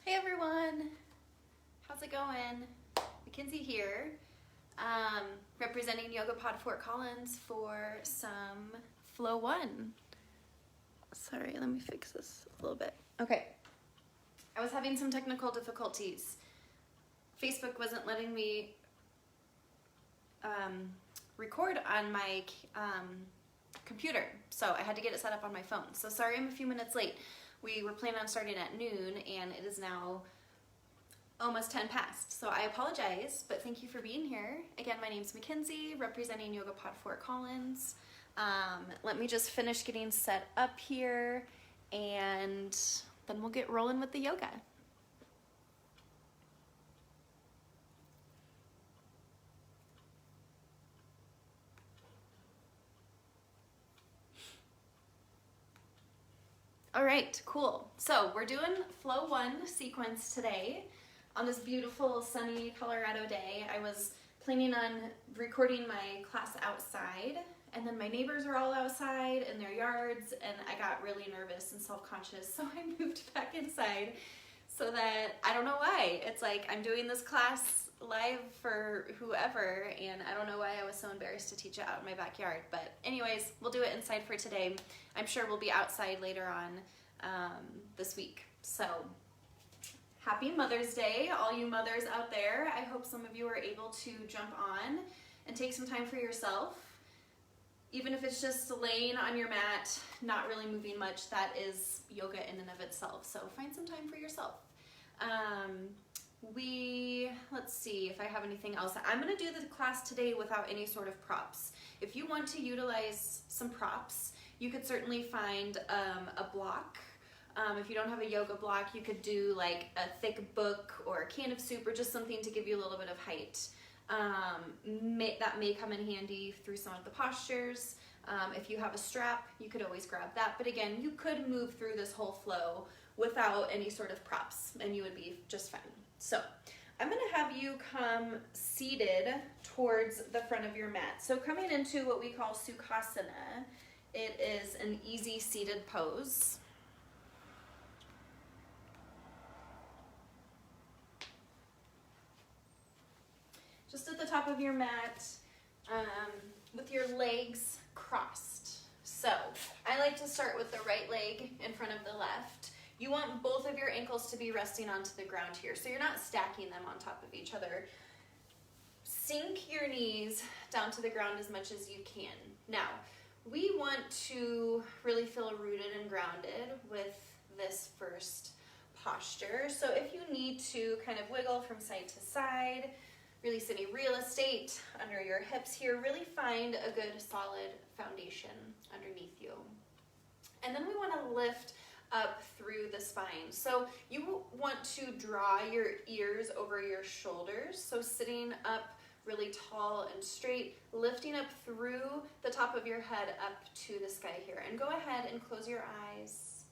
Hey everyone, how's it going? Mackenzie here, representing YogaPod Fort Collins for some Flow 1. Sorry, let me fix this a little bit. Okay, I was having some technical difficulties. Facebook wasn't letting me record on my computer, so I had to get it set up on my phone. So sorry I'm a few minutes late. We were planning on starting at noon and it is now almost 10 past. So I apologize, but thank you for being here. Again, my name's Mackenzie, representing YogaPod Fort Collins. Let me just finish getting set up here and then we'll get rolling with the yoga. All right, cool. So we're doing Flow 1 sequence today on this beautiful sunny Colorado day. I was planning on recording my class outside, and then my neighbors are all outside in their yards, and I got really nervous and self-conscious, so I moved back inside so that, I don't know why, it's like I'm doing this class live for whoever, and I don't know why I was so embarrassed to teach it out in my backyard. But anyways, we'll do it inside for today. I'm sure we'll be outside later on this week. So happy Mother's Day, all you mothers out there. I hope some of you are able to jump on and take some time for yourself. Even if it's just laying on your mat, not really moving much, that is yoga in and of itself. So find some time for yourself. Let's see if I have anything else. I'm going to do the class today without any sort of props. If you want to utilize some props, you could certainly find a block. If you don't have a yoga block, you could do like a thick book or a can of soup or just something to give you a little bit of height. That may come in handy through some of the postures. If you have a strap, you could always grab that. But again, you could move through this whole flow without any sort of props and you would be just fine. So I'm going to have you come seated towards the front of your mat. So coming into what we call Sukhasana, it is an easy seated pose. Just at the top of your mat, with your legs crossed. So I like to start with the right leg in front of the left. You want both of your ankles to be resting onto the ground here, so you're not stacking them on top of each other. Sink your knees down to the ground as much as you can. Now, we want to really feel rooted and grounded with this first posture. So if you need to kind of wiggle from side to side, release any real estate under your hips here, really find a good solid foundation underneath you. And then we want to lift up through the spine. So you want to draw your ears over your shoulders. So sitting up really tall and straight, lifting up through the top of your head up to the sky here. And go ahead and close your eyes.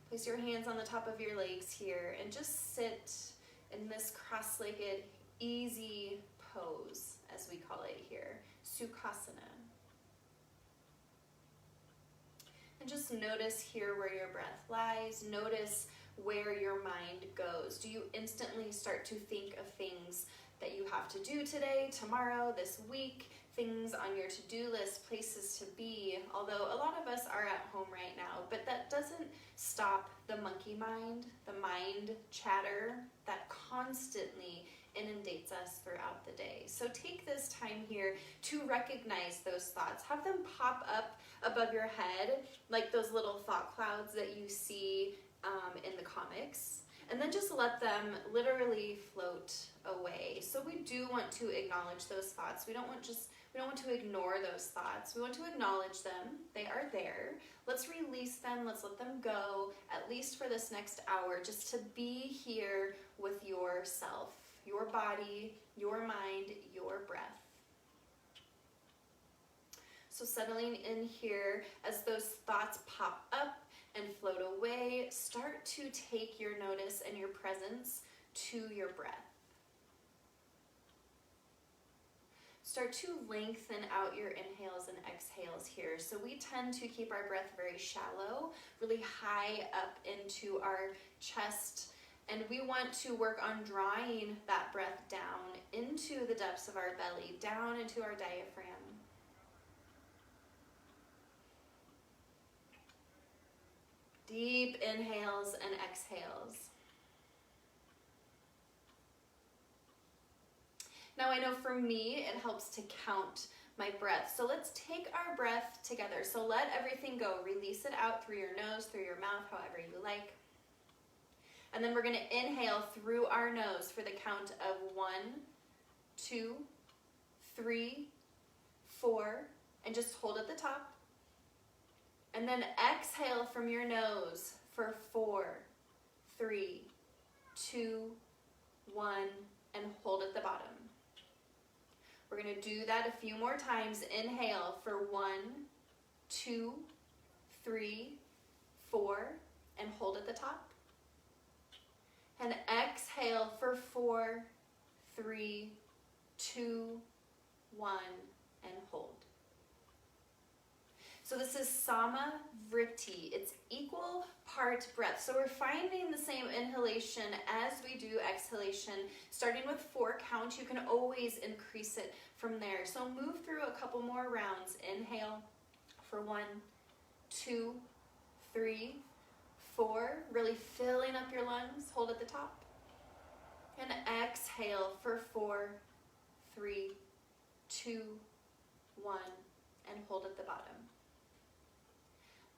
Place your hands on the top of your legs here and just sit in this cross-legged, easy pose, as we call it here, Sukhasana. And just notice here where your breath lies. Notice where your mind goes. Do you instantly start to think of things that you have to do today, tomorrow, this week, things on your to-do list, places to be? Although a lot of us are at home right now, but that doesn't stop the monkey mind, the mind chatter that constantly inundates us throughout the day. So take this time here to recognize those thoughts. Have them pop up above your head like those little thought clouds that you see in the comics, and then just let them literally float away. So we do want to acknowledge those thoughts. We don't want to ignore those thoughts. We want to acknowledge them. They are there. Let's release them. Let's let them go, at least for this next hour, just to be here with yourself, your body, your mind, your breath. So settling in here as those thoughts pop up and float away, start to take your notice and your presence to your breath. Start to lengthen out your inhales and exhales here. So we tend to keep our breath very shallow, really high up into our chest And we want to work on drawing that breath down into the depths of our belly, down into our diaphragm. Deep inhales and exhales. Now I know for me, it helps to count my breath. So let's take our breath together. So let everything go. Release it out through your nose, through your mouth, however you like. And then we're going to inhale through our nose for the count of 1, 2, 3, 4, and just hold at the top. And then exhale from your nose for 4, 3, 2, 1, and hold at the bottom. We're going to do that a few more times. Inhale for 1, 2, 3, 4, and hold at the top. And exhale for 4, 3, 2, 1, and hold. So this is Sama Vritti. It's equal part breath. So we're finding the same inhalation as we do exhalation. Starting with 4 count, you can always increase it from there. So move through a couple more rounds. Inhale for 1, 2, 3, 4. Really filling up your lungs. Hold at the top. And exhale for 4, 3, 2, 1, and hold at the bottom.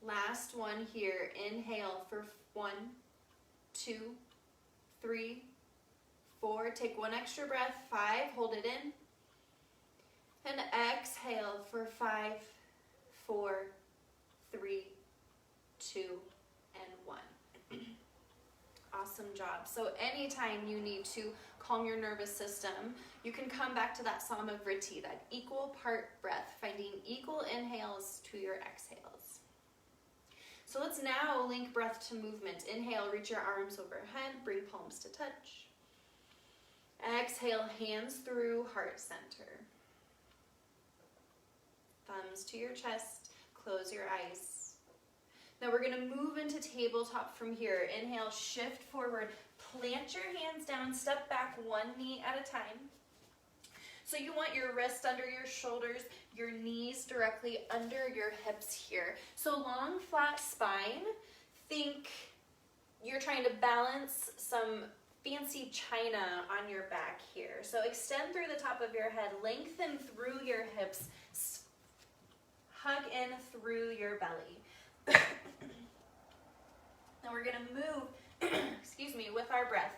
Last one here. Inhale for 1, 2, 3, 4. Take one extra breath. 5. Hold it in. And exhale for 5, 4, 3, 2, and 1. Awesome job. So anytime you need to calm your nervous system, you can come back to that Sama Vritti, that equal part breath, finding equal inhales to your exhales. So let's now link breath to movement. Inhale, reach your arms overhead, bring palms to touch. Exhale, hands through heart center. Thumbs to your chest, close your eyes. Now we're gonna move into tabletop from here. Inhale, shift forward, plant your hands down, step back 1 knee at a time. So you want your wrist under your shoulders, your knees directly under your hips here. So long, flat spine. Think you're trying to balance some fancy china on your back here. So extend through the top of your head, lengthen through your hips, hug in through your belly. Now we're gonna move, excuse me, with our breath.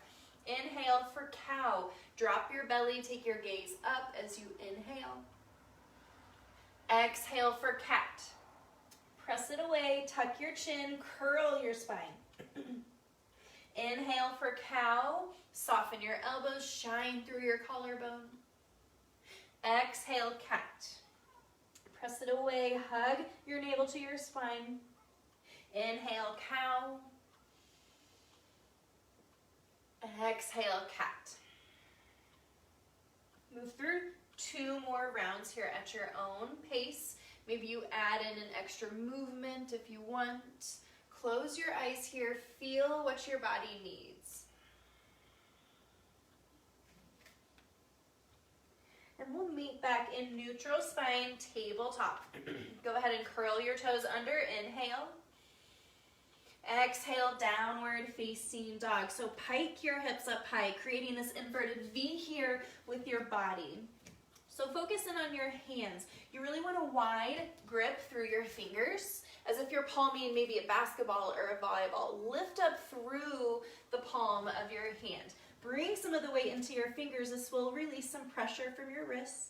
Inhale for cow. Drop your belly, take your gaze up as you inhale. Exhale for cat. Press it away, tuck your chin, curl your spine. Inhale for cow. Soften your elbows, shine through your collarbone. Exhale, cat. Press it away, hug your navel to your spine. Inhale, cow. Exhale, cat. Move through 2 more rounds here at your own pace. Maybe you add in an extra movement if you want. Close your eyes here. Feel what your body needs. And we'll meet back in neutral spine, tabletop. Go ahead and curl your toes under. Inhale. Exhale, downward facing dog. So pike your hips up high, creating this inverted V here with your body. So focus in on your hands. You really want a wide grip through your fingers, as if you're palming maybe a basketball or a volleyball. Lift up through the palm of your hand. Bring some of the weight into your fingers. This will release some pressure from your wrists.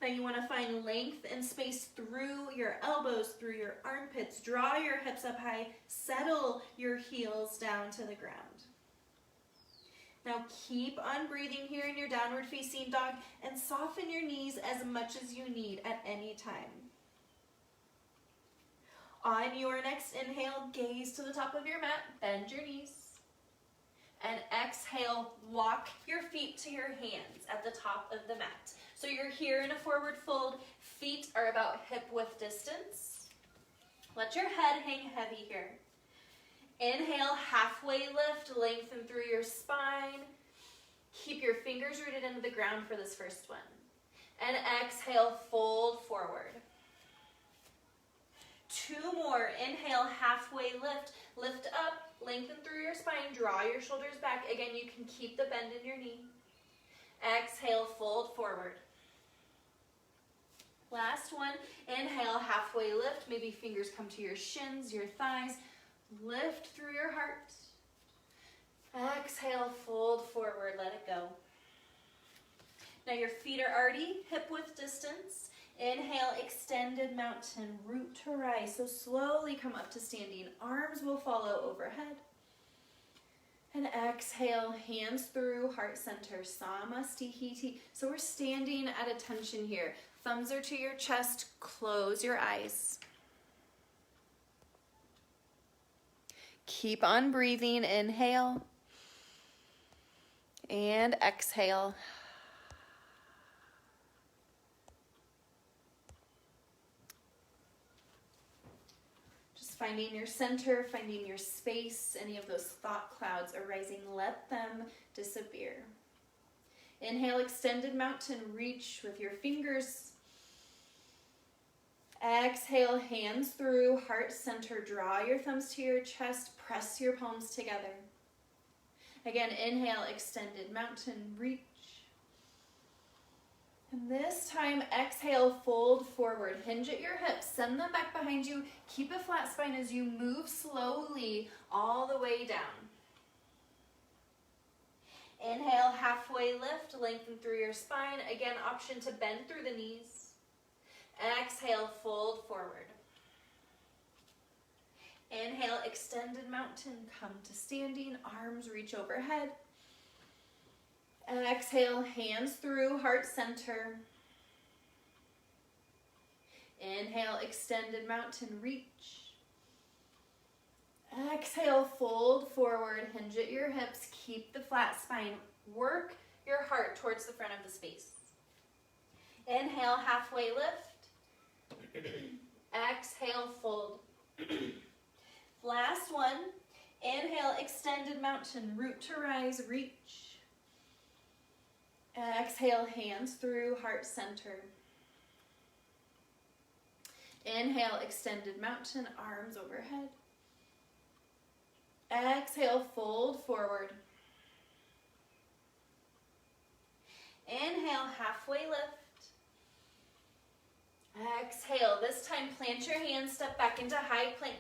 Now you want to find length and space through your elbows, through your armpits. Draw your hips up high. Settle your heels down to the ground. Now keep on breathing here in your downward facing dog and soften your knees as much as you need at any time. On your next inhale, gaze to the top of your mat, bend your knees. And exhale, walk your feet to your hands at the top of the mat. So you're here in a forward fold. Feet are about hip width distance. Let your head hang heavy here. Inhale, halfway lift, lengthen through your spine. Keep your fingers rooted into the ground for this first one. And exhale, fold forward. 2 more. Inhale, halfway lift. Lift up, lengthen through your spine, draw your shoulders back. Again, you can keep the bend in your knee. Exhale, fold forward. Last one. Inhale, halfway lift. Maybe fingers come to your shins, your thighs. Lift through your heart. Exhale, fold forward, let it go. Now your feet are already hip-width distance. Inhale, extended mountain, root to rise. So slowly come up to standing. Arms will follow overhead. And exhale, hands through, heart center, Samastihiti. So we're standing at attention here. Thumbs are to your chest, close your eyes. Keep on breathing, inhale. And exhale. Just finding your center, finding your space, any of those thought clouds arising, let them disappear. Inhale, extended mountain, reach with your fingers. Exhale, hands through, heart center, draw your thumbs to your chest, press your palms together. Again, inhale, extended mountain, reach. And this time, exhale, fold forward. Hinge at your hips, send them back behind you. Keep a flat spine as you move slowly all the way down. Inhale, halfway lift, lengthen through your spine. Again, option to bend through the knees. Exhale, fold forward. Inhale, extended mountain, come to standing, arms reach overhead. Exhale, hands through, heart center. Inhale, extended mountain, reach. Exhale, fold forward, hinge at your hips, keep the flat spine. Work your heart towards the front of the space. Inhale, halfway lift. Exhale, fold. Last one. Inhale, extended mountain, root to rise, reach. Exhale, hands through, heart center. Inhale, extended mountain, arms overhead. Exhale, fold forward. Inhale, halfway lift. Exhale, this time plant your hands, step back into high plank.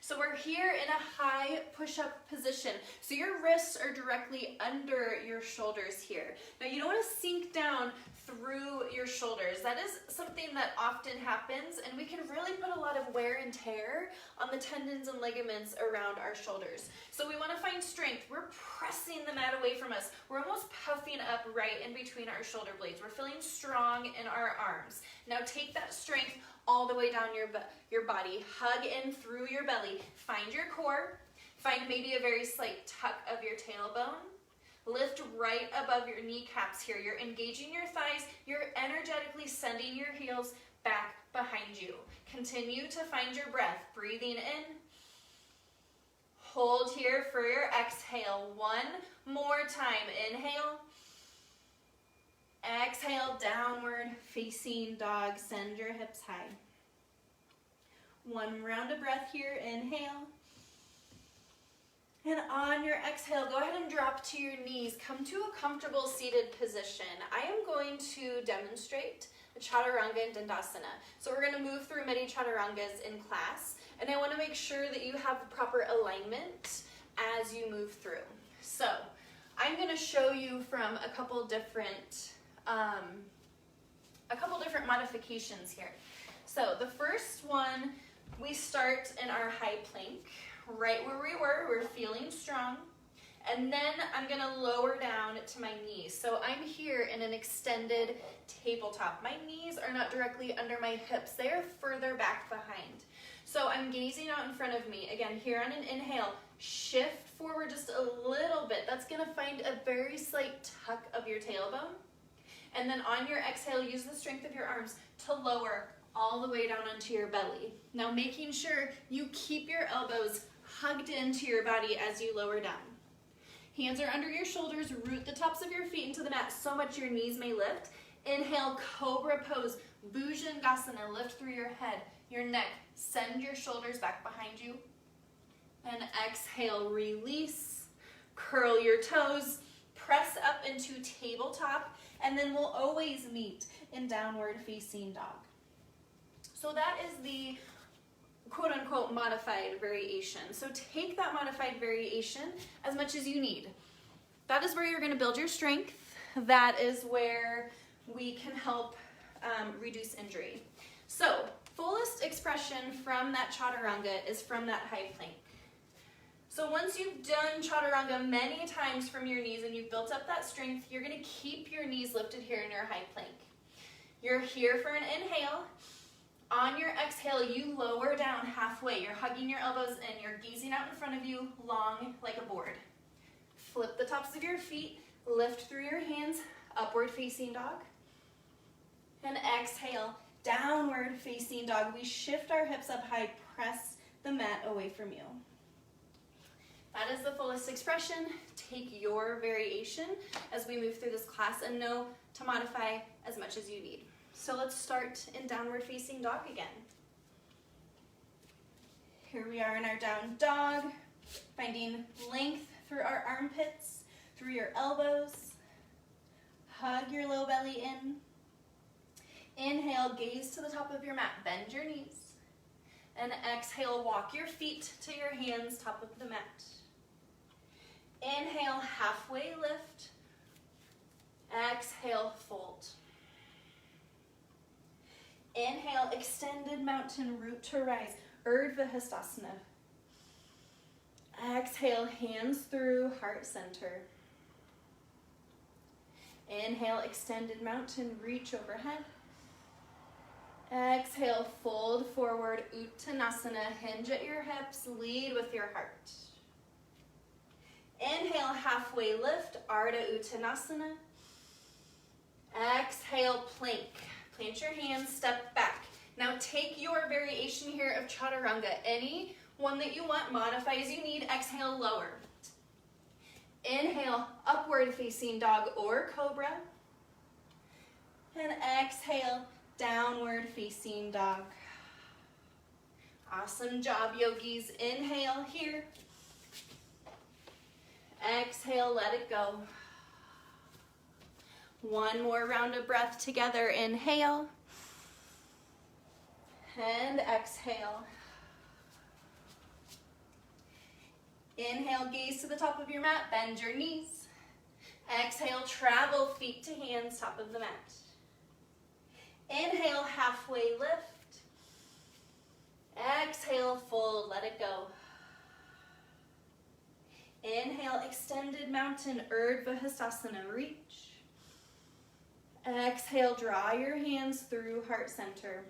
So we're here in a high push-up position. So your wrists are directly under your shoulders here. Now you don't want to sink down through your shoulders. That is something that often happens, and we can really put a lot of wear and tear on the tendons and ligaments around our shoulders. So we want to find strength. We're pressing the mat away from us. We're almost puffing up right in between our shoulder blades. We're feeling strong in our arms. Now take that strength all the way down your body. Hug in through your belly. Find your core. Find maybe a very slight tuck of your tailbone. Lift right above your kneecaps here. You're engaging your thighs. You're energetically sending your heels back behind you. Continue to find your breath. Breathing in. Hold here for your exhale. One more time. Inhale. Exhale, downward facing dog. Send your hips high. One round of breath here. Inhale. And on your exhale, go ahead and drop to your knees. Come to a comfortable seated position. I am going to demonstrate the Chaturanga and Dandasana. So we're going to move through many Chaturangas in class, and I want to make sure that you have proper alignment as you move through. So I'm going to show you from a couple different modifications here. So the first one, we start in our high plank. Right where we were, we're feeling strong. And then I'm gonna lower down to my knees. So I'm here in an extended tabletop. My knees are not directly under my hips, they are further back behind. So I'm gazing out in front of me. Again, here on an inhale, shift forward just a little bit. That's gonna find a very slight tuck of your tailbone. And then on your exhale, use the strength of your arms to lower all the way down onto your belly. Now making sure you keep your elbows hugged into your body as you lower down. Hands are under your shoulders, root the tops of your feet into the mat so much your knees may lift. Inhale, cobra pose, Bhujangasana, lift through your head, your neck, send your shoulders back behind you. And exhale, release, curl your toes, press up into tabletop, and then we'll always meet in downward facing dog. So that is the quote unquote modified variation. So take that modified variation as much as you need. That is where you're going to build your strength. That is where we can help reduce injury. So fullest expression from that chaturanga is from that high plank. So once you've done chaturanga many times from your knees and you've built up that strength, you're going to keep your knees lifted here in your high plank. You're here for an inhale. On your exhale, you lower down halfway. You're hugging your elbows in. You're gazing out in front of you, long like a board. Flip the tops of your feet. Lift through your hands, upward facing dog. And exhale, downward facing dog. We shift our hips up high, press the mat away from you. That is the fullest expression. Take your variation as we move through this class and know to modify as much as you need. So let's start in downward facing dog again. Here we are in our down dog, finding length through our armpits, through your elbows. Hug your low belly in. Inhale, gaze to the top of your mat, bend your knees. And exhale, walk your feet to your hands, top of the mat. Inhale, halfway lift. Exhale, fold. Inhale, extended mountain, root to rise, Urdhva Hastasana. Exhale, hands through, heart center. Inhale, extended mountain, reach overhead. Exhale, fold forward, Uttanasana, hinge at your hips, lead with your heart. Inhale, halfway lift, Ardha Uttanasana. Exhale, plank. Plant your hands, step back. Now take your variation here of chaturanga. Any one that you want, modify as you need. Exhale, lower. Inhale, upward facing dog or cobra. And exhale, downward facing dog. Awesome job, yogis. Inhale here. Exhale, let it go. One more round of breath together. Inhale. And exhale. Inhale, gaze to the top of your mat, bend your knees. Exhale, travel feet to hands, top of the mat. Inhale, halfway lift. Exhale, fold, let it go. Inhale, extended mountain, Urdhva Hastasana, reach. Exhale, draw your hands through heart center.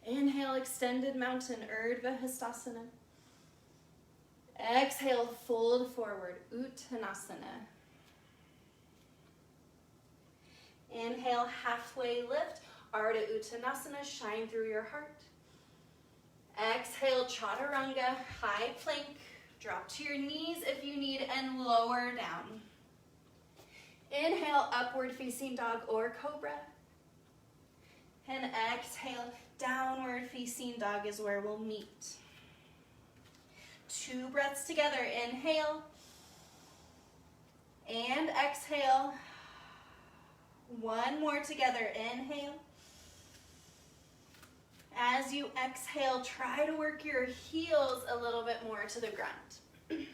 Inhale, extended mountain, Urdhva Hastasana. Exhale, fold forward, Uttanasana. Inhale, halfway lift, Ardha Uttanasana, shine through your heart. Exhale, chaturanga, high plank, drop to your knees if you need, and lower down. Inhale, upward facing dog or cobra. And exhale, downward facing dog is where we'll meet. 2 breaths together. Inhale. And exhale. 1 more together. Inhale. As you exhale, try to work your heels a little bit more to the ground.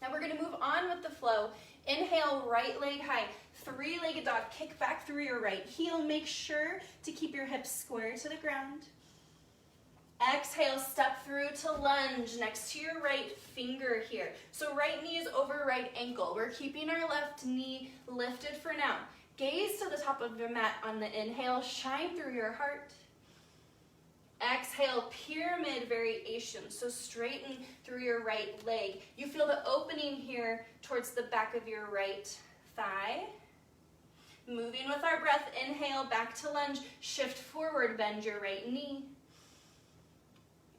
Now we're going to move on with the flow. Inhale, right leg high, 3-legged dog. Kick back through your right heel. Make sure to keep your hips square to the ground. Exhale, step through to lunge next to your right finger here. So right knee is over right ankle. We're keeping our left knee lifted for now. Gaze to the top of your mat on the inhale. Shine through your heart. Exhale, pyramid variation. So straighten through your right leg. You feel the opening here towards the back of your right thigh. Moving with our breath, inhale, back to lunge. Shift forward, bend your right knee.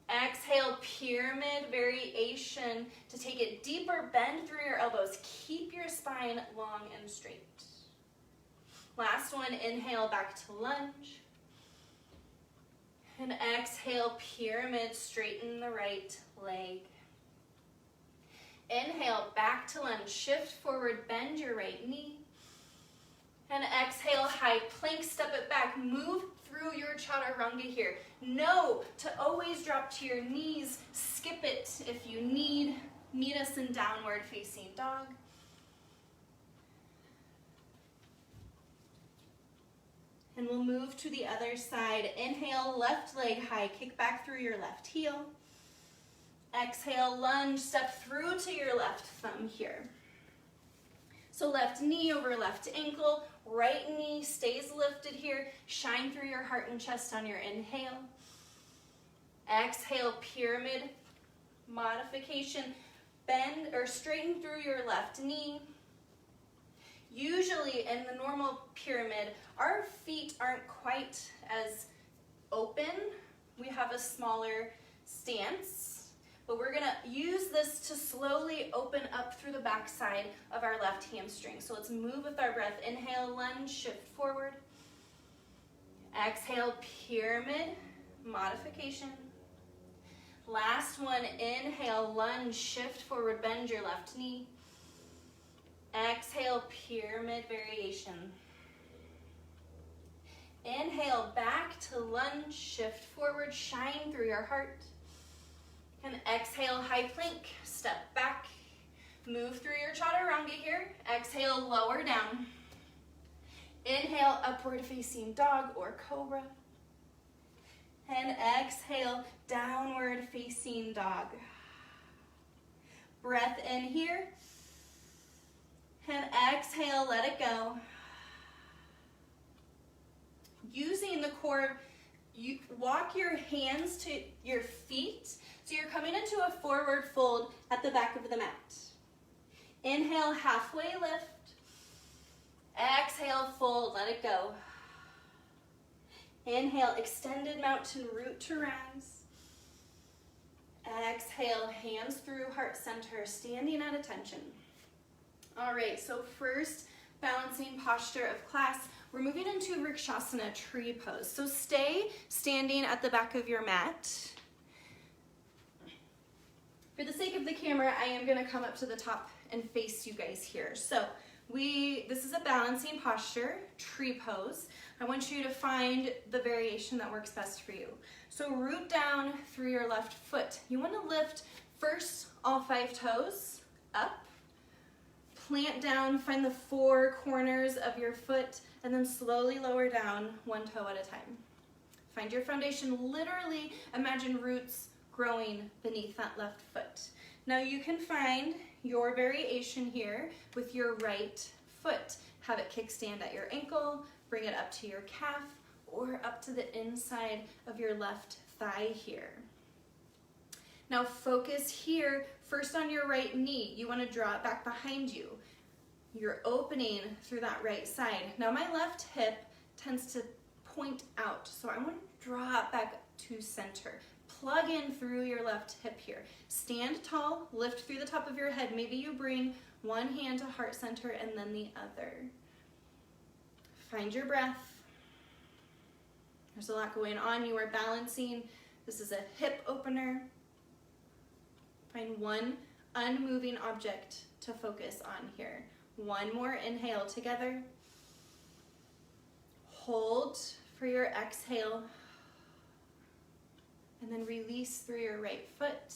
Exhale, pyramid variation to take it deeper, bend through your elbows. Keep your spine long and straight. Last one, inhale, back to lunge. And exhale, pyramid, straighten the right leg. Inhale, back to lunge, shift forward, bend your right knee. And exhale, high plank, step it back, move through your chaturanga here. Know to always drop to your knees, skip it if you need. Meet us in downward facing dog. And we'll move to the other side. Inhale, left leg high, kick back through your left heel. Exhale, lunge, step through to your left thumb here. So left knee over left ankle, right knee stays lifted here. Shine through your heart and chest on your inhale. Exhale, pyramid modification. Bend or straighten through your left knee. Usually in the normal pyramid, our feet aren't quite as open. We have a smaller stance. But we're gonna use this to slowly open up through the back side of our left hamstring. So let's move with our breath. Inhale, lunge, shift forward. Exhale, pyramid modification. Last one, inhale, lunge, shift forward, bend your left knee. Exhale, pyramid variation. Inhale, back to lunge, shift forward, shine through your heart. And exhale, high plank, step back, move through your chaturanga here. Exhale, lower down. Inhale, upward facing dog or cobra. And exhale, downward facing dog. Breath in here. And exhale, let it go. Using the core, you walk your hands to your feet. So you're coming into a forward fold at the back of the mat. Inhale, halfway lift. Exhale, fold, let it go. Inhale, extended mountain root to rise. Exhale, hands through heart center, standing at attention. All right, so first balancing posture of class, we're moving into Vrikshasana tree pose. So stay standing at the back of your mat. For the sake of the camera, I am gonna come up to the top and face you guys here. So this is a balancing posture, tree pose. I want you to find the variation that works best for you. So root down through your left foot. You wanna lift first all 5 toes up, plant down, find the 4 corners of your foot, and then slowly lower down 1 toe at a time. Find your foundation, literally imagine roots growing beneath that left foot. Now you can find your variation here with your right foot. Have it kickstand at your ankle, bring it up to your calf, or up to the inside of your left thigh here. Now focus here, first on your right knee. You want to draw it back behind you. You're opening through that right side. Now my left hip tends to point out, so I want to draw it back to center. Plug in through your left hip here. Stand tall, lift through the top of your head. Maybe you bring one hand to heart center and then the other. Find your breath. There's a lot going on. You are balancing. This is a hip opener. Find one unmoving object to focus on here. One more inhale together. Hold for your exhale. And then release through your right foot.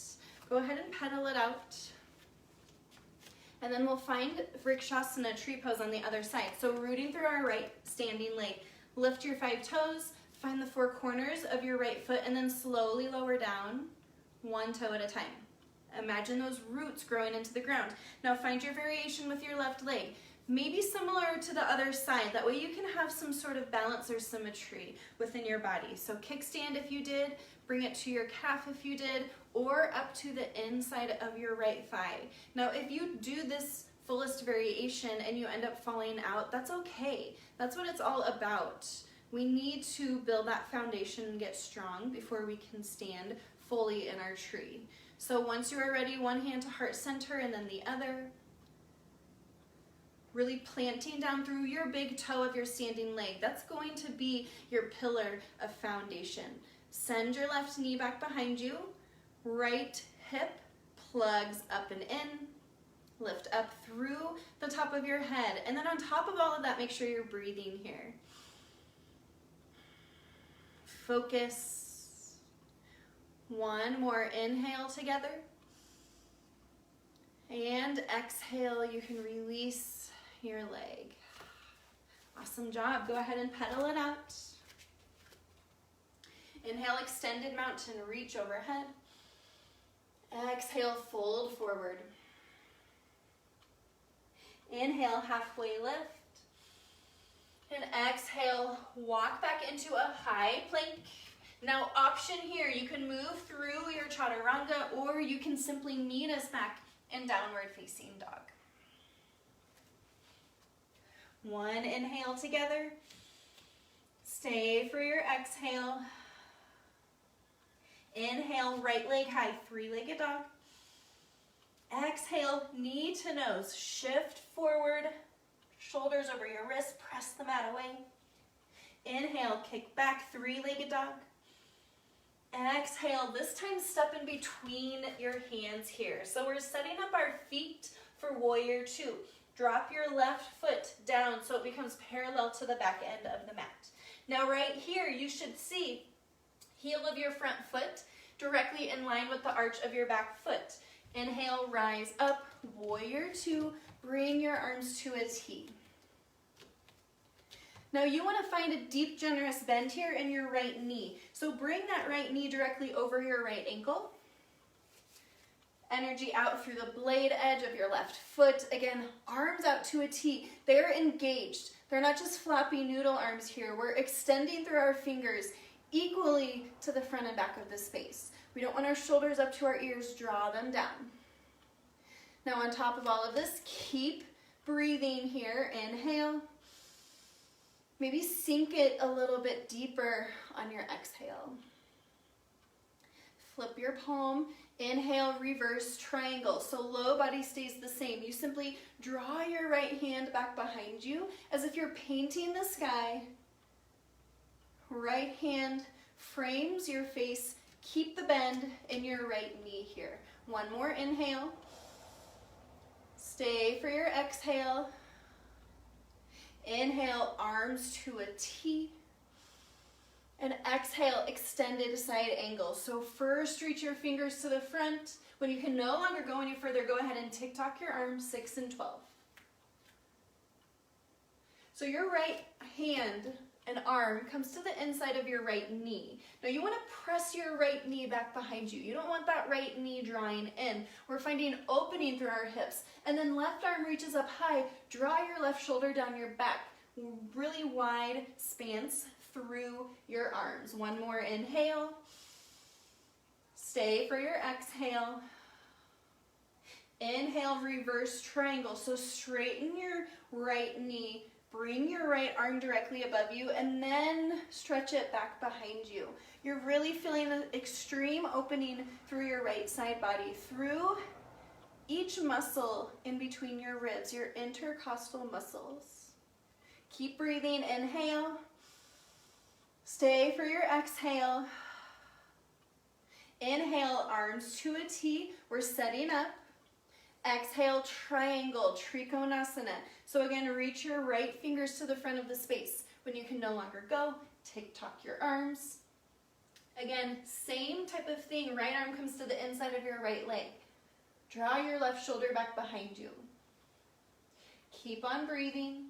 Go ahead and pedal it out. And then we'll find Vrikshasana tree pose on the other side. So rooting through our right standing leg. Lift your 5 toes, find the 4 corners of your right foot, and then slowly lower down 1 toe at a time. Imagine those roots growing into the ground. Now find your variation with your left leg. Maybe similar to the other side. That way you can have some sort of balance or symmetry within your body. So kickstand if you did, bring it to your calf if you did, or up to the inside of your right thigh. Now if you do this fullest variation and you end up falling out, that's okay. That's what it's all about. We need to build that foundation and get strong before we can stand fully in our tree. So once you are ready, one hand to heart center and then the other. Really planting down through your big toe of your standing leg. That's going to be your pillar of foundation. Send your left knee back behind you. Right hip plugs up and in. Lift up through the top of your head. And then on top of all of that, make sure you're breathing here. Focus. One more inhale together. And exhale, you can release your leg. Awesome job. Go ahead and pedal it out. Inhale, extended mountain, reach overhead. Exhale, fold forward. Inhale, halfway lift. And exhale, walk back into a high plank. Now option here, you can move through your chaturanga or you can simply meet us back in downward facing dog. One inhale together. Stay for your exhale. Inhale, right leg high, three-legged dog. Exhale, knee to nose, shift forward, shoulders over your wrist, press the mat away. Inhale, kick back, three-legged dog. Exhale, this time step in between your hands here. So we're setting up our feet for warrior two. Drop your left foot down so it becomes parallel to the back end of the mat. Now right here, you should see heel of your front foot directly in line with the arch of your back foot. Inhale, rise up, warrior two, bring your arms to a T. Now you want to find a deep, generous bend here in your right knee. So bring that right knee directly over your right ankle. Energy out through the blade edge of your left foot. Again, arms out to a T. They're engaged. They're not just floppy noodle arms here. We're extending through our fingers equally to the front and back of the space. We don't want our shoulders up to our ears. Draw them down. Now on top of all of this, keep breathing here. Inhale. Maybe sink it a little bit deeper on your exhale. Flip your palm. Inhale, reverse triangle. So low body stays the same. You simply draw your right hand back behind you as if you're painting the sky. Right hand frames your face. Keep the bend in your right knee here. One more inhale. Stay for your exhale. Inhale, arms to a T. And exhale, extended side angle. So first reach your fingers to the front. When you can no longer go any further, go ahead and tick-tock your arms, 6 and 12. So your right hand and arm comes to the inside of your right knee. Now you want to press your right knee back behind you. You don't want that right knee drawing in. We're finding opening through our hips. And then left arm reaches up high. Draw your left shoulder down your back. Really wide spans through your arms. One more inhale. Stay for your exhale. Inhale, reverse triangle. So straighten your right knee. Bring your right arm directly above you and then stretch it back behind you. You're really feeling an extreme opening through your right side body, through each muscle in between your ribs, your intercostal muscles. Keep breathing. Inhale. Stay for your exhale. Inhale, arms to a T. We're setting up. Exhale, triangle, Trikonasana. So again, reach your right fingers to the front of the space. When you can no longer go, tick-tock your arms. Again, same type of thing. Right arm comes to the inside of your right leg. Draw your left shoulder back behind you. Keep on breathing.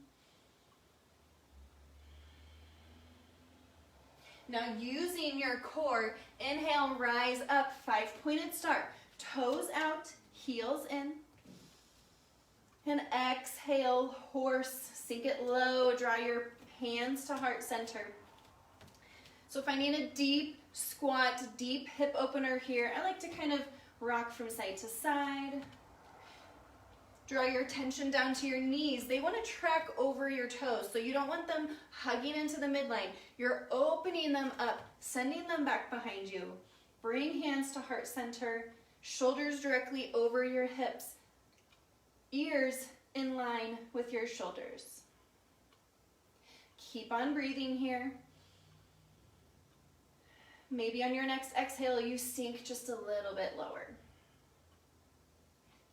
Now using your core, inhale, rise up, 5-pointed star. Toes out, heels in. And exhale, horse, sink it low, draw your hands to heart center. So finding a deep squat, deep hip opener here. I like to kind of rock from side to side. Draw your attention down to your knees. They want to track over your toes, so you don't want them hugging into the midline. You're opening them up, sending them back behind you. Bring hands to heart center, shoulders directly over your hips, ears in line with your shoulders. Keep on breathing here. Maybe on your next exhale, you sink just a little bit lower.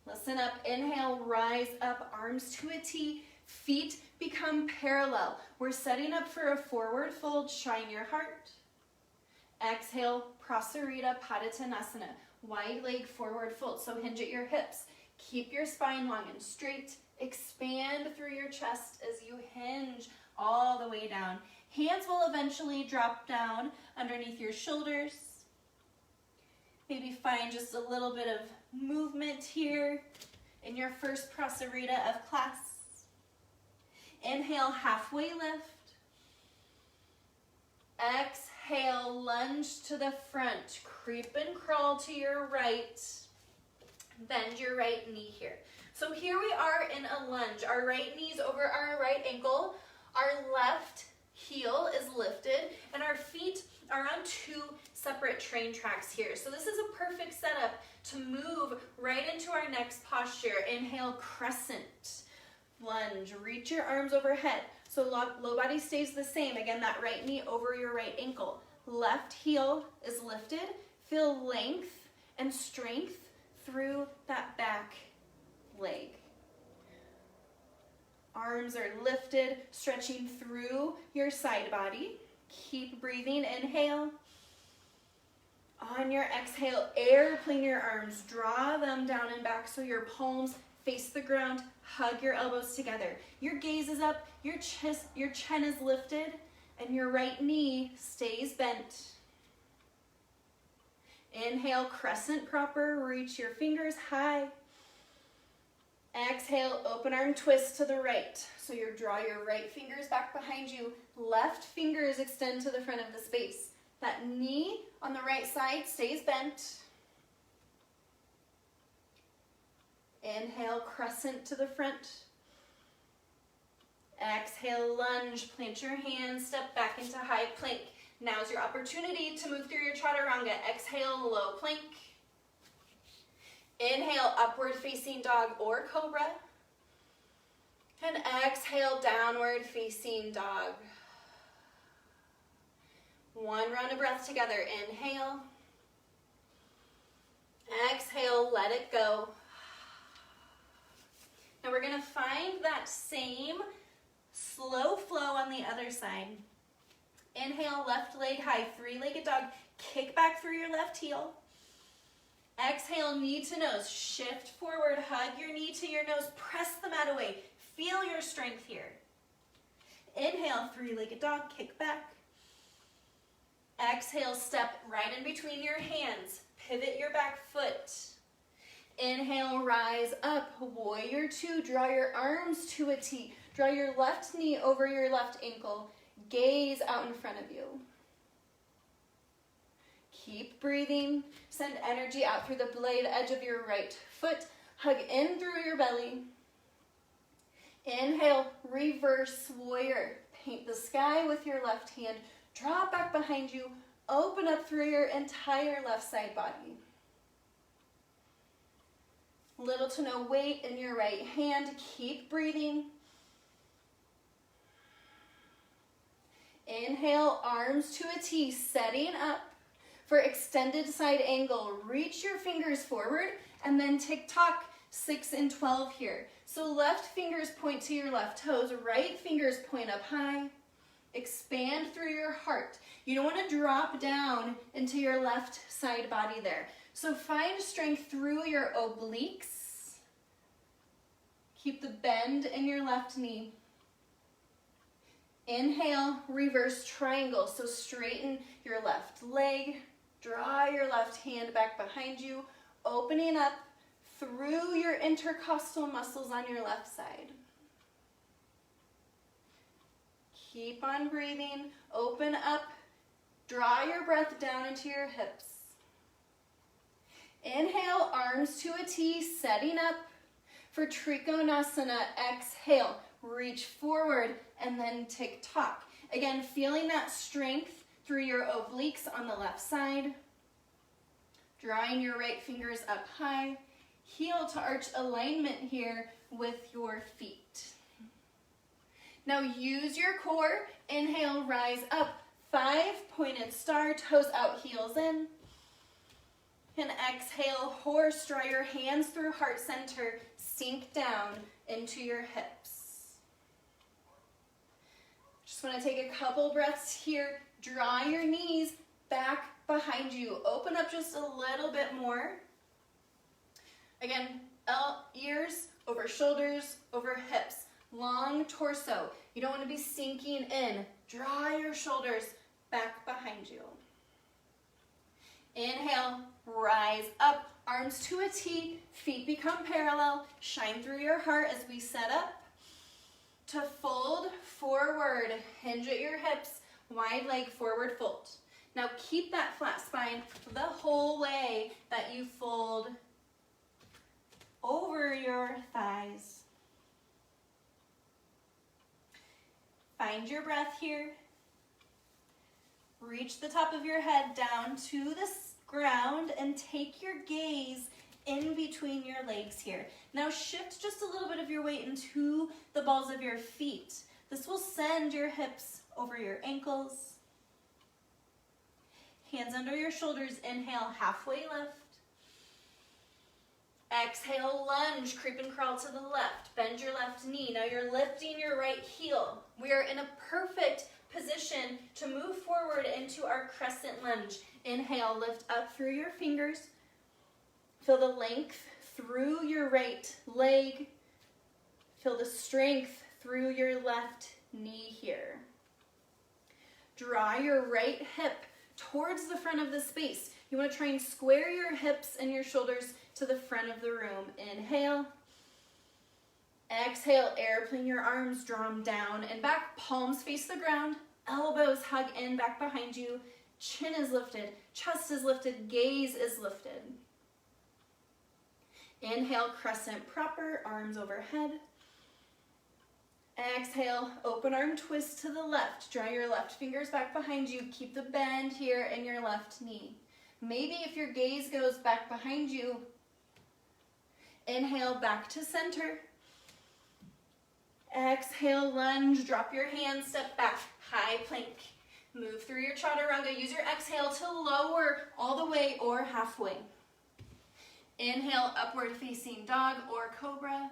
Listen up, inhale, rise up, arms to a T, feet become parallel. We're setting up for a forward fold, shine your heart. Exhale, Prasarita Padottanasana, wide leg forward fold, so hinge at your hips. Keep your spine long and straight, expand through your chest as you hinge all the way down. Hands will eventually drop down underneath your shoulders. Maybe find just a little bit of movement here in your first Prasarita of class. Inhale, halfway lift. Exhale, lunge to the front. Creep and crawl to your right. Bend your right knee here. So here we are in a lunge. Our right knee's over our right ankle. Our left heel is lifted, and our feet are on two separate train tracks here. So this is a perfect setup to move right into our next posture. Inhale, crescent. Lunge, reach your arms overhead. So low body stays the same. Again, that right knee over your right ankle. Left heel is lifted. Feel length and strength through that back leg. Arms are lifted, stretching through your side body. Keep breathing, inhale. On your exhale, airplane your arms, draw them down and back so your palms face the ground, hug your elbows together. Your gaze is up, your chin is lifted, and your right knee stays bent. Inhale, crescent proper, reach your fingers high. Exhale, open arm twist to the right. So you draw your right fingers back behind you, left fingers extend to the front of the space. That knee on the right side stays bent. Inhale, crescent to the front. Exhale, lunge, plant your hands, step back into high plank. Now's your opportunity to move through your chaturanga. Exhale, low plank. Inhale, upward facing dog or cobra. And exhale, downward facing dog. One round of breath together. Inhale. Exhale, let it go. Now we're going to find that same slow flow on the other side. Inhale, left leg high, three-legged dog. Kick back through your left heel. Exhale, knee to nose. Shift forward, hug your knee to your nose. Press the mat away. Feel your strength here. Inhale, three-legged dog, kick back. Exhale, step right in between your hands. Pivot your back foot. Inhale, rise up. Warrior two, draw your arms to a T. Draw your left knee over your left ankle. Gaze out in front of you. Keep breathing. Send energy out through the blade edge of your right foot. Hug in through your belly. Inhale, reverse warrior. Paint the sky with your left hand. Draw it back behind you. Open up through your entire left side body. Little to no weight in your right hand. Keep breathing. Inhale, arms to a T, setting up for extended side angle. Reach your fingers forward and then tick-tock 6 and 12 here. So left fingers point to your left toes, right fingers point up high. Expand through your heart. You don't want to drop down into your left side body there. So find strength through your obliques. Keep the bend in your left knee. Inhale, reverse triangle. So straighten your left leg. Draw your left hand back behind you, opening up through your intercostal muscles on your left side. Keep on breathing. Open up. Draw your breath down into your hips. Inhale, arms to a T, setting up For Trikonasana, exhale, reach forward, and then tick-tock. Again, feeling that strength through your obliques on the left side. Drawing your right fingers up high. Heel to arch alignment here with your feet. Now use your core. Inhale, rise up. 5, pointed star, toes out, heels in. And exhale, horse, draw your hands through heart center. Sink down into your hips. Just want to take a couple breaths here. Draw your knees back behind you. Open up just a little bit more. Again, ears over shoulders, over hips. Long torso. You don't want to be sinking in. Draw your shoulders back behind you. Inhale, rise up. Arms to a T, feet become parallel. Shine through your heart as we set up. To fold forward, hinge at your hips, wide leg forward fold. Now keep that flat spine the whole way that you fold over your thighs. Find your breath here. Reach the top of your head down to the ground and take your gaze in between your legs here. Now shift just a little bit of your weight into the balls of your feet. This will send your hips over your ankles. Hands under your shoulders. Inhale, halfway lift. Exhale, lunge, creep and crawl to the left. Bend your left knee. Now you're lifting your right heel. We are in a perfect position to move forward into our crescent lunge. Inhale, lift up through your fingers. Feel the length through your right leg. Feel the strength through your left knee here. Draw your right hip towards the front of the space. You want to try and square your hips and your shoulders to the front of the room. Inhale. Exhale, airplane your arms, draw them down and back. Palms face the ground. Elbows hug in back behind you. Chin is lifted. Chest is lifted. Gaze is lifted. Inhale, crescent proper, arms overhead. Exhale, open arm twist to the left. Draw your left fingers back behind you. Keep the bend here in your left knee. Maybe if your gaze goes back behind you, inhale, back to center. Exhale, lunge, drop your hands, step back, high plank. Move through your chaturanga. Use your exhale to lower all the way or halfway. Inhale, upward facing dog or cobra.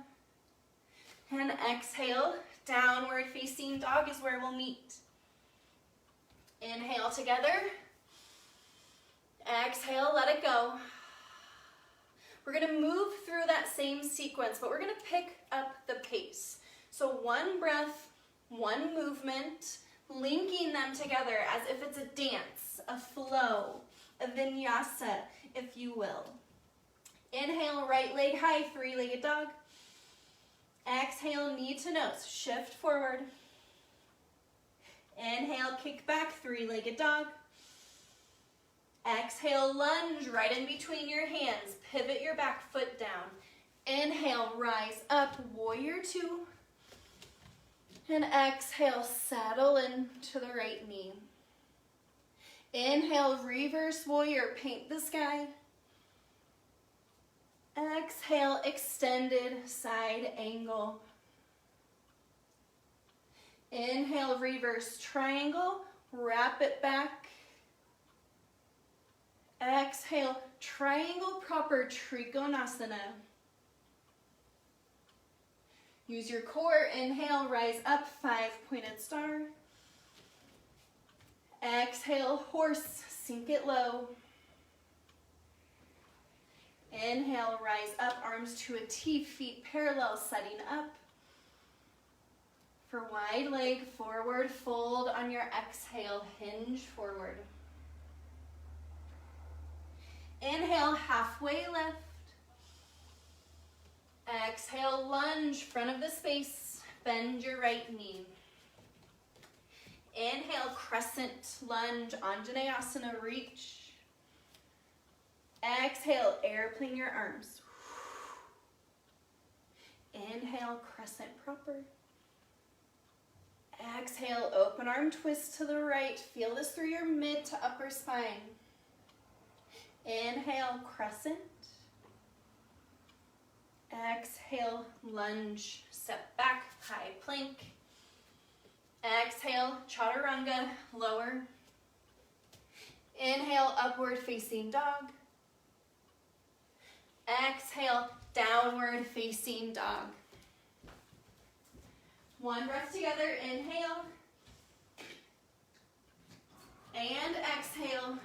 And exhale, downward facing dog is where we'll meet. Inhale together. Exhale, let it go. We're going to move through that same sequence, but we're going to pick up the pace. So one breath, one movement, linking them together as if it's a dance, a flow, a vinyasa, if you will. Inhale, right leg high, three-legged dog. Exhale, knee to nose, shift forward. Inhale, kick back, three-legged dog. Exhale, lunge right in between your hands. Pivot your back foot down. Inhale, rise up, warrior two. And exhale, settle into the right knee. Inhale, reverse warrior, paint the sky. Exhale, extended side angle. Inhale, reverse triangle, wrap it back. Exhale, triangle proper Trikonasana. Use your core. Inhale, rise up, 5 pointed star. Exhale, horse, sink it low. Inhale, rise up, arms to a T, feet parallel, setting up. For wide leg, forward fold on your exhale, hinge forward. Inhale, halfway lift. Exhale, lunge, front of the space, bend your right knee. Inhale, crescent lunge, Anjaneyasana, reach. Exhale, airplane your arms. Inhale, crescent proper. Exhale, open arm twist to the right. Feel this through your mid to upper spine. Inhale, crescent. Exhale, lunge, step back, high plank. Exhale, chaturanga, lower. Inhale, upward facing dog. Exhale, downward facing dog. One breath together, inhale. And exhale.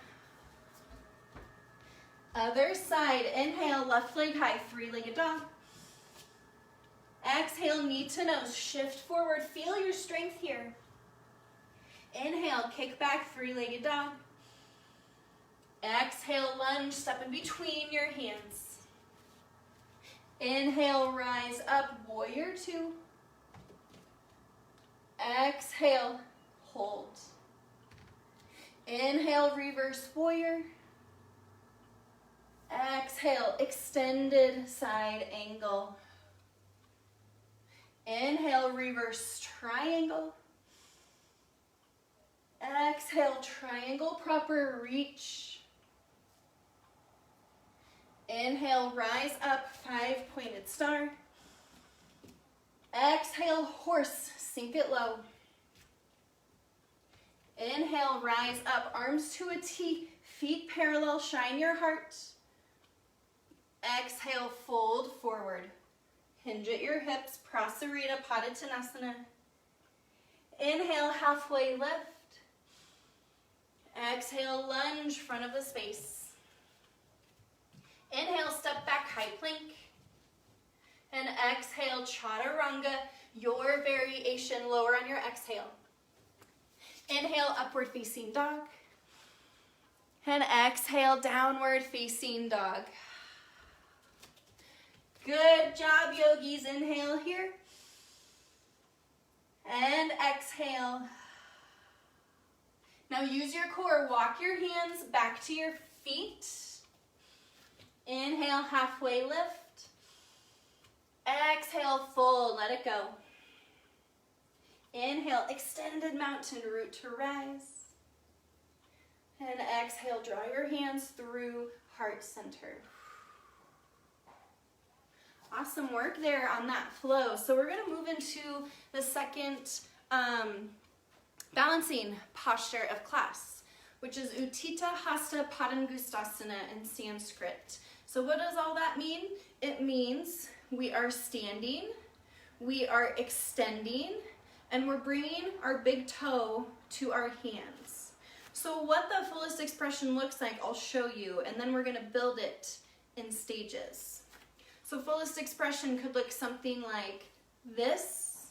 Other side, inhale, left leg high, three-legged dog. Exhale, knee to nose, shift forward, feel your strength here. Inhale, kick back, three-legged dog. Exhale, lunge, step in between your hands. Inhale, rise up, warrior two. Exhale, hold. Inhale, reverse warrior. Exhale, extended side angle. Inhale, reverse triangle. Exhale, triangle proper, reach. Inhale, rise up, five-pointed star. Exhale, horse, sink it low. Inhale, rise up, arms to a T, feet parallel, shine your heart. Exhale, fold forward. Hinge at your hips, Prasarita Padottanasana. Inhale, halfway lift. Exhale, lunge, front of the space. Inhale, step back, high plank. And exhale, chaturanga, your variation, lower on your exhale. Inhale, upward facing dog. And exhale, downward facing dog. Good job, yogis. Inhale here. And exhale. Now use your core. Walk your hands back to your feet. Inhale, halfway lift. Exhale, fold. Let it go. Inhale, extended mountain root to rise. And exhale, draw your hands through heart center. Awesome work there on that flow. So we're going to move into the second balancing posture of class, which is Utthita Hasta Padangustasana in Sanskrit. So what does all that mean? It means we are standing, we are extending, and we're bringing our big toe to our hands. So what the fullest expression looks like, I'll show you, and then we're going to build it in stages. So fullest expression could look something like this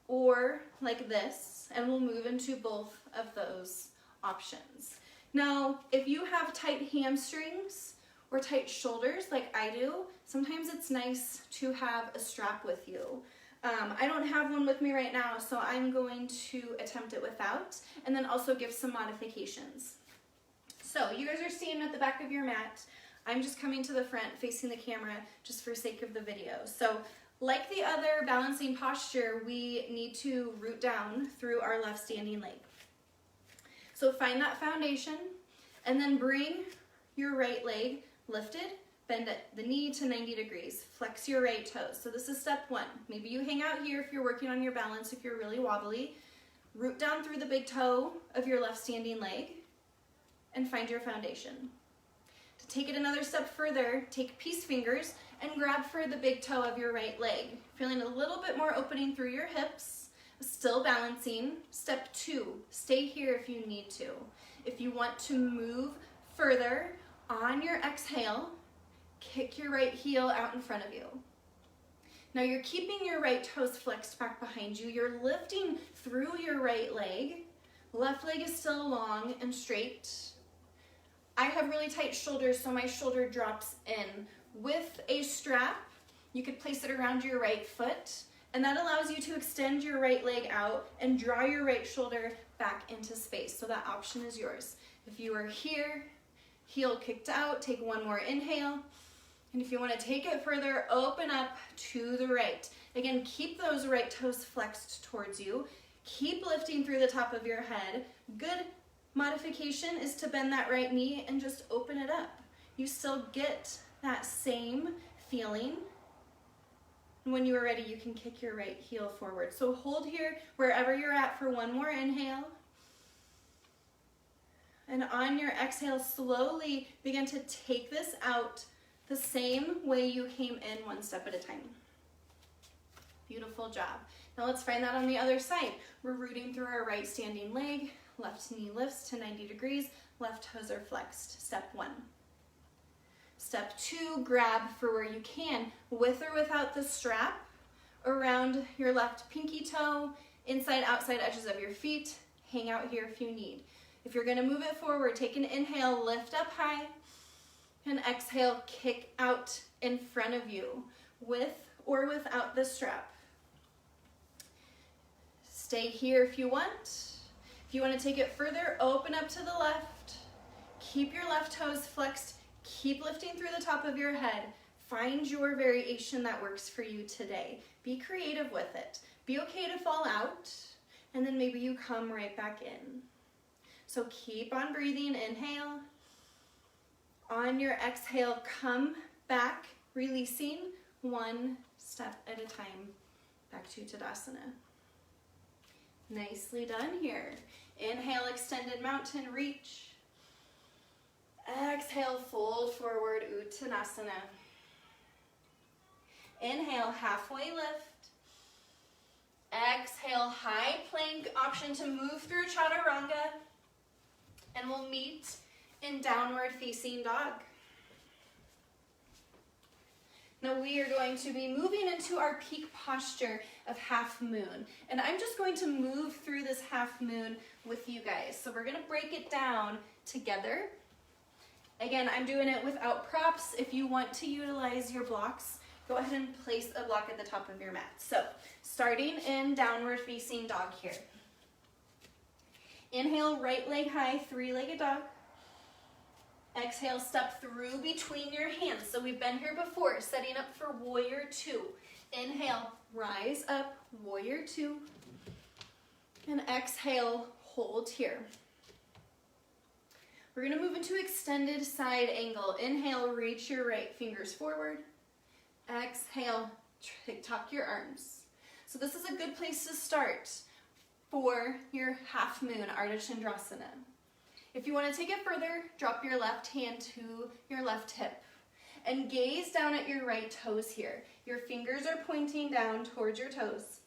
or like this, and we'll move into both of those options. Now, if you have tight hamstrings or tight shoulders like I do, sometimes it's nice to have a strap with you. I don't have one with me right now, so I'm going to attempt it without, and then also give some modifications. So you guys are standing at the back of your mat. I'm just coming to the front facing the camera just for sake of the video. So like the other balancing posture, we need to root down through our left standing leg. So find that foundation and then bring your right leg lifted, bend the knee to 90 degrees, flex your right toes. So this is step one. Maybe you hang out here if you're working on your balance, if you're really wobbly. Root down through the big toe of your left standing leg and find your foundation. To take it another step further, take peace fingers and grab for the big toe of your right leg. Feeling a little bit more opening through your hips, still balancing. Step two, stay here if you need to. If you want to move further on your exhale, kick your right heel out in front of you. Now you're keeping your right toes flexed back behind you. You're lifting through your right leg. Left leg is still long and straight. I have really tight shoulders, so my shoulder drops in. With a strap, you could place it around your right foot, and that allows you to extend your right leg out and draw your right shoulder back into space. So that option is yours. If you are here, heel kicked out, take one more inhale, And if you want to take it further, open up to the right. Again, keep those right toes flexed towards you. Keep lifting through the top of your head. Good modification is to bend that right knee and just open it up. You still get that same feeling. And when you are ready, you can kick your right heel forward. So hold here wherever you're at for one more inhale. And on your exhale, slowly begin to take this out the same way you came in, one step at a time. Beautiful job. Now let's find that on the other side. We're rooting through our right standing leg. Left knee lifts to 90 degrees. Left toes are flexed. Step 1. Step 2, grab for where you can, with or without the strap, around your left pinky toe, inside, outside edges of your feet. Hang out here if you need. If you're gonna move it forward, take an inhale, lift up high, and exhale, kick out in front of you, with or without the strap. Stay here if you want. If you want to take it further, open up to the left. Keep your left toes flexed. Keep lifting through the top of your head. Find your variation that works for you today. Be creative with it. Be okay to fall out, and then maybe you come right back in. So keep on breathing, inhale. On your exhale, come back, releasing one step at a time, back to Tadasana. Nicely done here. Inhale, extended mountain reach. Exhale, fold forward, Uttanasana. Inhale, halfway lift. Exhale, high plank, option to move through Chaturanga. And we'll meet in downward facing dog. Now we are going to be moving into our peak posture of half moon. And I'm just going to move through this half moon with you guys. So we're gonna break it down together. Again, I'm doing it without props. If you want to utilize your blocks, go ahead and place a block at the top of your mat. So starting in downward facing dog here. Inhale, right leg high, three-legged dog. Exhale, step through between your hands. So we've been here before, setting up for warrior 2. Inhale, rise up, warrior 2. And exhale, hold here. We're gonna move into extended side angle. Inhale, reach your right fingers forward. Exhale, tuck your arms. So this is a good place to start for your half moon, Ardha Chandrasana. If you want to take it further, drop your left hand to your left hip and gaze down at your right toes here. Your fingers are pointing down towards your toes.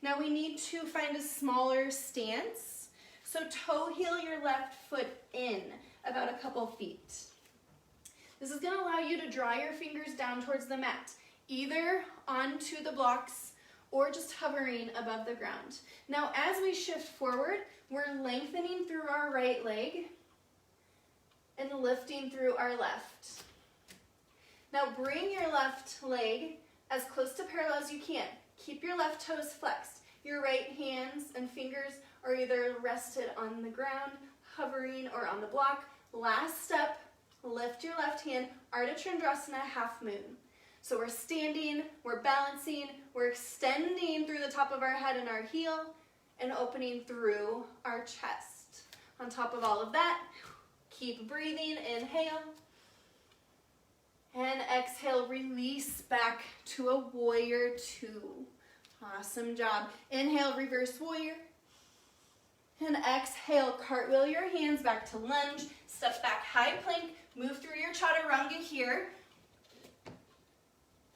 Now we need to find a smaller stance. So toe heel your left foot in about a couple feet. This is going to allow you to draw your fingers down towards the mat, either onto the blocks or just hovering above the ground. Now as we shift forward, we're lengthening through our right leg and lifting through our left. Now bring your left leg as close to parallel as you can. Keep your left toes flexed. Your right hands and fingers are either rested on the ground, hovering, or on the block. Last step, lift your left hand, Ardha Chandrasana, half moon. So we're standing, we're balancing, we're extending through the top of our head and our heel, and opening through our chest. On top of all of that, keep breathing, inhale, and exhale, release back to a warrior 2. Awesome job. Inhale, reverse warrior, and exhale, cartwheel your hands back to lunge, step back, high plank, move through your Chaturanga here,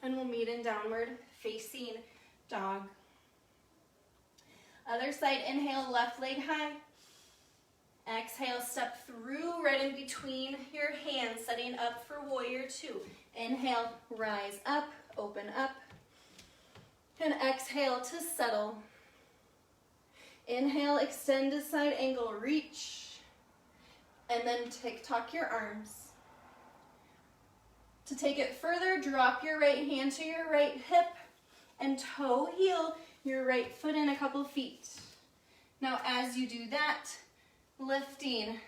and we'll meet in downward facing dog. Other side, inhale, left leg high. Exhale, step through right in between your hands, setting up for warrior 2. Inhale, rise up, open up. And exhale to settle. Inhale, extend to side angle, reach. And then tuck your arms. To take it further, drop your right hand to your right hip and toe heel your right foot in a couple feet. Now as you do that, lifting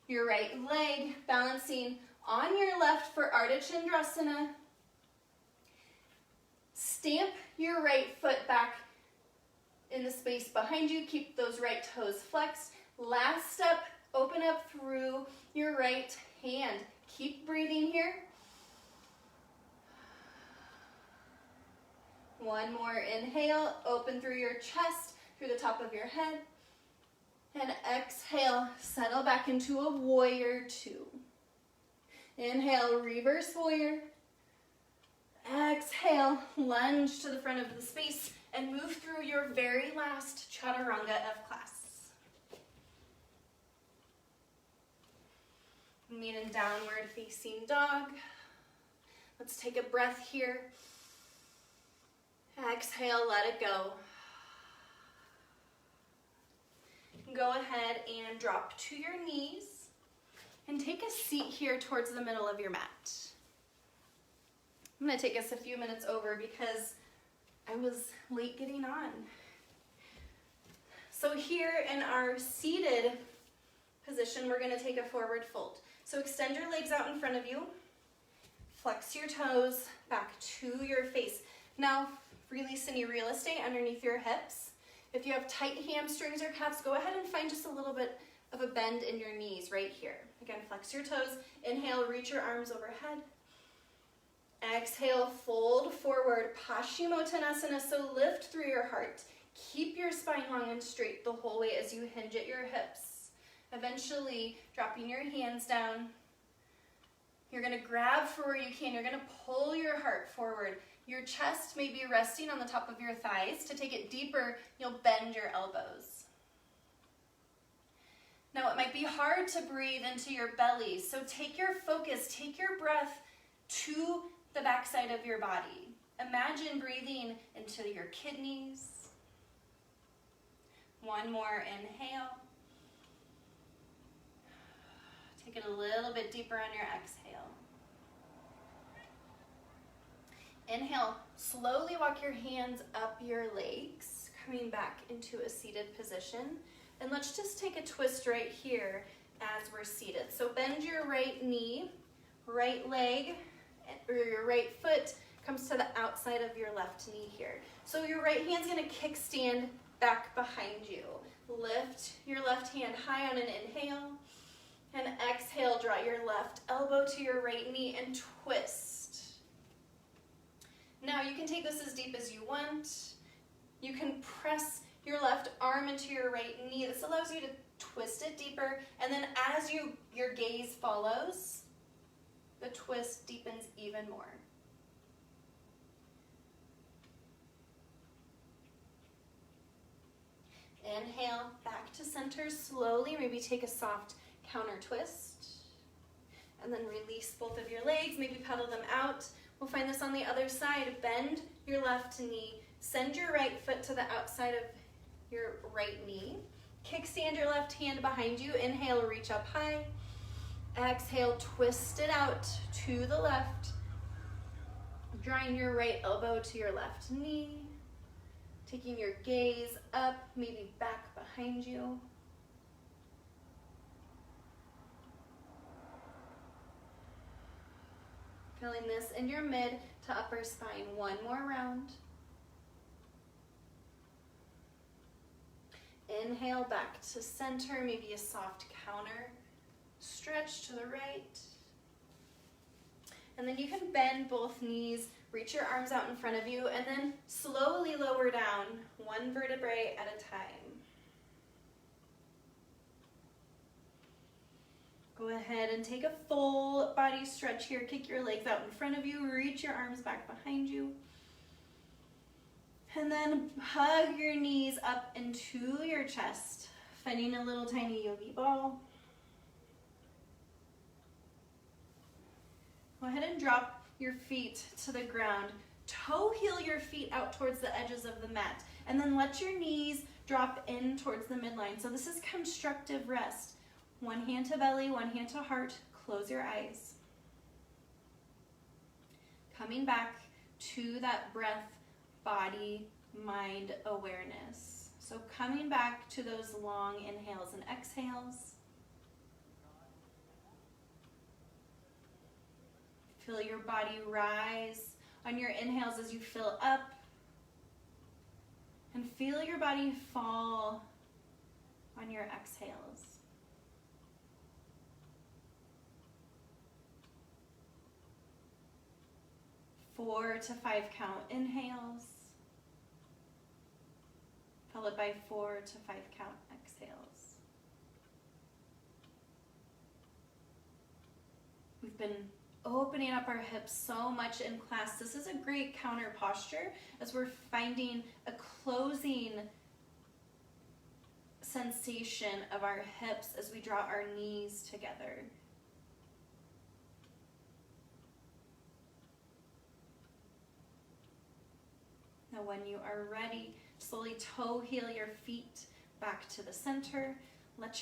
your right leg, balancing on your left for Ardha Chandrasana, Stamp your right foot back in the space behind you. Keep those right toes flexed. Last step, open up through your right hand. Keep breathing here. One more inhale, open through your chest, through the top of your head. And exhale, settle back into a warrior two. Inhale, reverse warrior. Exhale, lunge to the front of the space and move through your very last chaturanga of class. Meet in downward facing dog. Let's take a breath here. Exhale, let it go. Go ahead and drop to your knees and take a seat here towards the middle of your mat. I'm going to take us a few minutes over because I was late getting on. So here in our seated position, we're going to take a forward fold. So extend your legs out in front of you. Flex your toes back to your face. Now, release any real estate underneath your hips. If you have tight hamstrings or calves, go ahead and find just a little bit of a bend in your knees right here. Again, flex your toes. Inhale, reach your arms overhead. Exhale, fold forward, Paschimottanasana, so lift through your heart. Keep your spine long and straight the whole way as you hinge at your hips. Eventually, dropping your hands down. You're going to grab for where you can. You're going to pull your heart forward. Your chest may be resting on the top of your thighs. To take it deeper, you'll bend your elbows. Now, it might be hard to breathe into your belly, so take your focus, take your breath to the backside of your body. Imagine breathing into your kidneys. One more inhale. Take it a little bit deeper on your exhale. Inhale, slowly walk your hands up your legs, coming back into a seated position. And let's just take a twist right here as we're seated. So bend your right knee, right leg, or your right foot comes to the outside of your left knee here. So your right hand's gonna kickstand back behind you. Lift your left hand high on an inhale, and exhale, draw your left elbow to your right knee and twist. Now you can take this as deep as you want. You can press your left arm into your right knee. This allows you to twist it deeper, and then as your gaze follows, the twist deepens even more. Inhale, back to center slowly. Maybe take a soft counter twist. And then release both of your legs, maybe pedal them out. We'll find this on the other side. Bend your left knee. Send your right foot to the outside of your right knee. Kickstand your left hand behind you. Inhale, reach up high. Exhale, twist it out to the left. Drawing your right elbow to your left knee. Taking your gaze up, maybe back behind you. Feeling this in your mid to upper spine. One more round. Inhale, back to center, maybe a soft counter stretch to the right. And then you can bend both knees, reach your arms out in front of you, and then slowly lower down, one vertebrae at a time. Go ahead and take a full body stretch here. Kick your legs out in front of you, reach your arms back behind you. And then hug your knees up into your chest, finding a little tiny yogi ball. Go ahead and drop your feet to the ground. Toe heel your feet out towards the edges of the mat. And then let your knees drop in towards the midline. So this is constructive rest. One hand to belly, one hand to heart. Close your eyes. Coming back to that breath, body, mind awareness. So coming back to those long inhales and exhales. Feel your body rise on your inhales as you fill up. And feel your body fall on your exhales. 4 to 5 count inhales, followed by 4 to 5 count exhales. We've been opening up our hips so much in class. This is a great counter posture as we're finding a closing sensation of our hips as we draw our knees together. Now when you are ready, slowly toe heel your feet back to the center. Let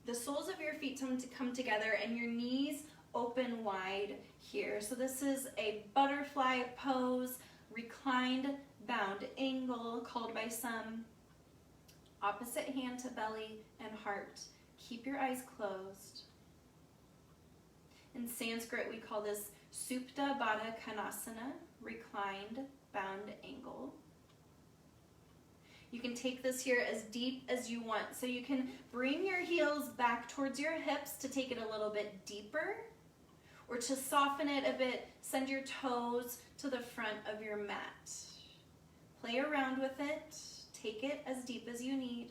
the soles of your feet come together and your knees open wide here. So this is a butterfly pose, reclined bound angle, called by some opposite hand to belly and heart. Keep your eyes closed. In Sanskrit, we call this Supta Baddha Konasana, reclined bound angle. You can take this here as deep as you want. So you can bring your heels back towards your hips to take it a little bit deeper, or to soften it a bit, send your toes to the front of your mat. Play around with it. Take it as deep as you need.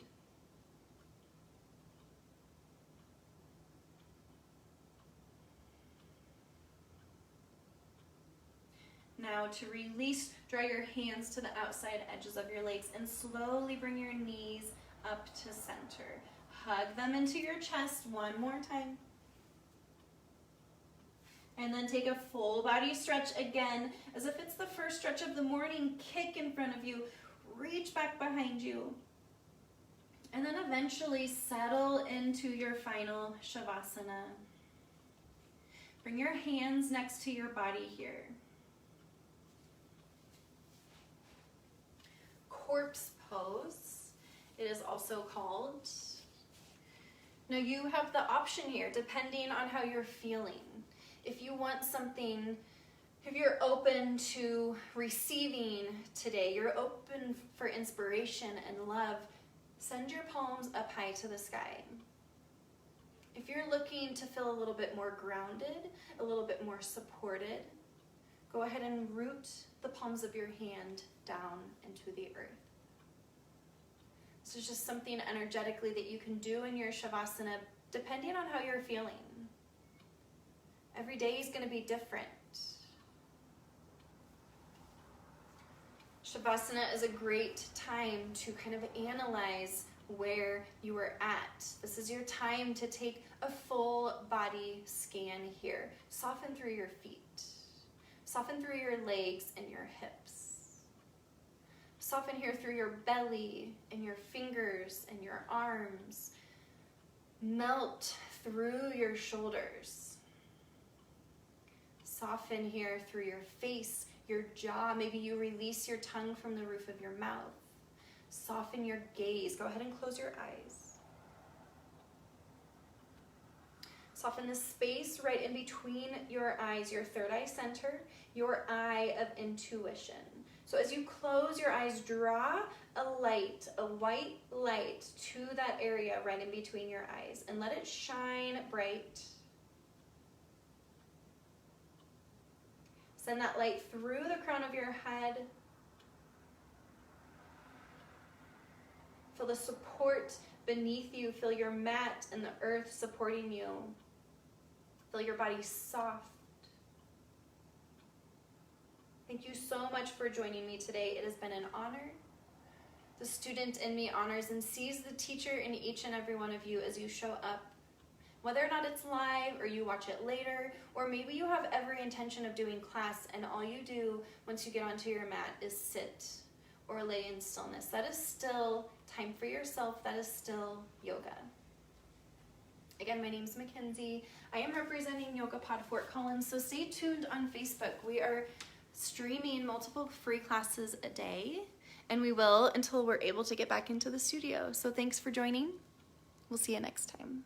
Now to release, draw your hands to the outside edges of your legs and slowly bring your knees up to center. Hug them into your chest one more time. And then take a full body stretch again, as if it's the first stretch of the morning. Kick in front of you, reach back behind you. And then eventually settle into your final Shavasana. Bring your hands next to your body here. Corpse pose, it is also called. Now you have the option here, depending on how you're feeling. If you want something, if you're open to receiving today, you're open for inspiration and love, send your palms up high to the sky. If you're looking to feel a little bit more grounded, a little bit more supported, go ahead and root the palms of your hand down into the earth. This is just something energetically that you can do in your Shavasana, depending on how you're feeling. Every day is going to be different. Shavasana is a great time to kind of analyze where you are at. This is your time to take a full body scan here. Soften through your feet. Soften through your legs and your hips. Soften here through your belly and your fingers and your arms. Melt through your shoulders. Soften here through your face, your jaw. Maybe you release your tongue from the roof of your mouth. Soften your gaze. Go ahead and close your eyes. Soften the space right in between your eyes, your third eye center, your eye of intuition. So as you close your eyes, draw a light, a white light to that area right in between your eyes and let it shine bright. Send that light through the crown of your head. Feel the support beneath you. Feel your mat and the earth supporting you. Feel your body soft. Thank you so much for joining me today. It has been an honor. The student in me honors and sees the teacher in each and every one of you as you show up. Whether or not it's live or you watch it later, or maybe you have every intention of doing class and all you do once you get onto your mat is sit or lay in stillness. That is still time for yourself. That is still yoga. Again, my name's Mackenzie. I am representing YogaPod Fort Collins, so stay tuned on Facebook. We are streaming multiple free classes a day, and we will until we're able to get back into the studio. So thanks for joining. We'll see you next time.